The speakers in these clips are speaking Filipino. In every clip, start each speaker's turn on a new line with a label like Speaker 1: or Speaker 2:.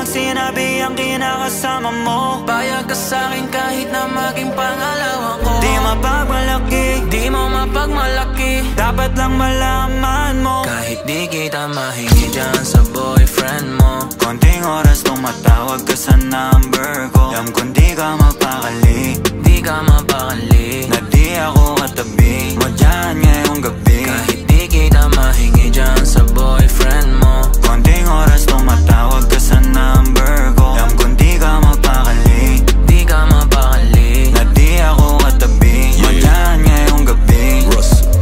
Speaker 1: walang sinabi ang kinakasama mo.
Speaker 2: Payag ka sa'kin kahit na maging pangalawa ko.
Speaker 1: Di mapagmalaki,
Speaker 2: di mo mapagmalaki.
Speaker 1: dapat lang malaman mo.
Speaker 2: Kahit di kita mahingi dyan sa boyfriend mo.
Speaker 1: Konting oras tumatawag ka sa number ko. Alam kung di ka mapakali,
Speaker 2: di ka mapakali,
Speaker 1: na di ako katabi mo dyan ngayong gabi.
Speaker 2: Kahit di kita mahingi dyan sa boyfriend mo.
Speaker 1: Konting oras tumatawag ka sa number ko. Alam kung di ka mapakali,
Speaker 2: di ka mapakali,
Speaker 1: na di ako katabi mo dyan ngayong gabi.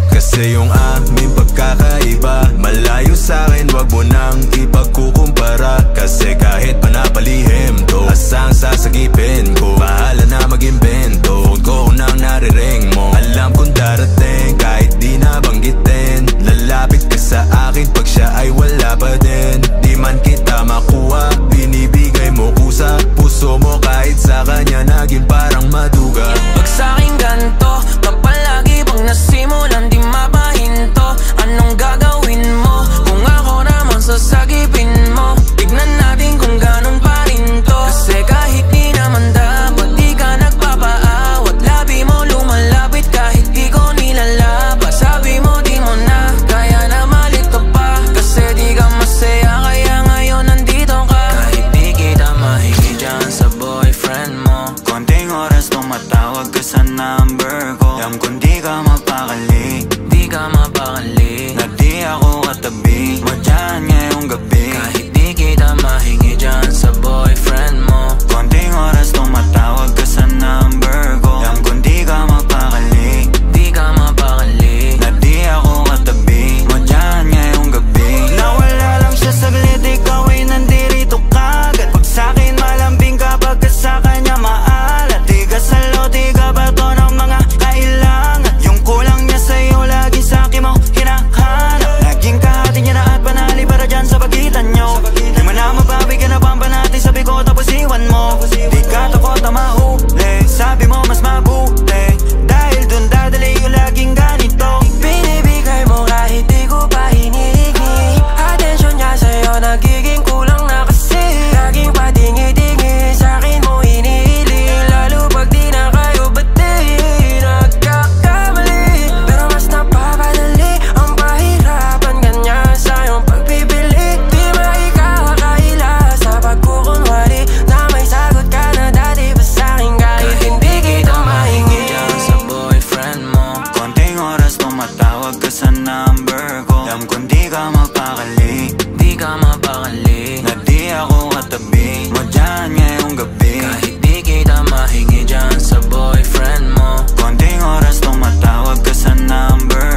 Speaker 3: Kasi yung aming pagkakaiba malayo sa'kin, wag mo nang ipagkukumpara. Kasi kahit panapalihim to, asang sasagipin ko, bahala na mag-imbento. Phone ko nang nariring mo, alam kong darating kahit di nabanggitin. Lalapit ka sa akin pag siya ay wala pa din. Di man kita makuha, binibigay mo kusa. Puso mo kahit sa kanya naging parang maduga.
Speaker 2: Pag sa'king ganto, kapag lagi bang nasimulan di mapahinto. Anong gagawin mo kung ako naman sasagipin mo? Tignan natin kung ganun pa rin to. Kasi kahit di naman dapat di ka nagpapaawat. Labi mo lumalapit kahit di ko nilalaba. Sabi mo di mo na kaya na malito pa. Kasi di ka masaya kaya ngayon nandito ka. Kahit di kita mahingi dyan sa boyfriend mo.
Speaker 1: Konting oras tumatawag ka sa number ko. Alam kung di ka mapakali,
Speaker 2: di ka mapakali,
Speaker 1: na di ako katabi mo dyan ngayong gabi.
Speaker 2: kahit di kita mahingi dyan sa boyfriend mo.
Speaker 1: Konting oras tumatawag ka sa number ko. Alam kung di ka mapakali,
Speaker 2: Di ka mapakali,
Speaker 1: na di ako katabi mo dyan ngayong gabi. Nawala lang siya saglit, ikaw ay nandirito kagad. Pag sa'kin malambing kapag ka sa kanya maalat. Di ka salo, di ka bato ng mga kailangan. Yung kulang niya sa'yo lagi sa'kin mo hinahanap. Naging kahati niya na at panali para dyan sa pagitan nyo. Di mo na mabawi ka na pampa natin, sabi ko tapos iwan mo. Di ka takot na mahuli, sabi mo mas mabuti. Dahil dun dadali yung laging ganito.
Speaker 2: binibigay mo kahit di ko pa hinihingi. Atensyon niya sa'yo nagiging kulang na kasi. Laging patingi-tingi sa'kin mo hinihiling. Lalo pag di na kayo bati, nagkakamali. Pero mas napapadali ang pahirapan kanya sa iyong pagpipili. Di maikakakaila sa pagkukunwari na may sagot ka na dati pa sa'kin. Kahit hindi kita mahingi dyan sa boyfriend mo.
Speaker 1: Konting oras tumatawag ka sa number ko. Alam kung di ka mapakali,
Speaker 2: Di ka mapakali,
Speaker 1: na di ako katabi mo dyan ngayong gabi.
Speaker 2: kahit di kita mahingi dyan sa boyfriend mo.
Speaker 1: Konting oras tumatawag ka sa number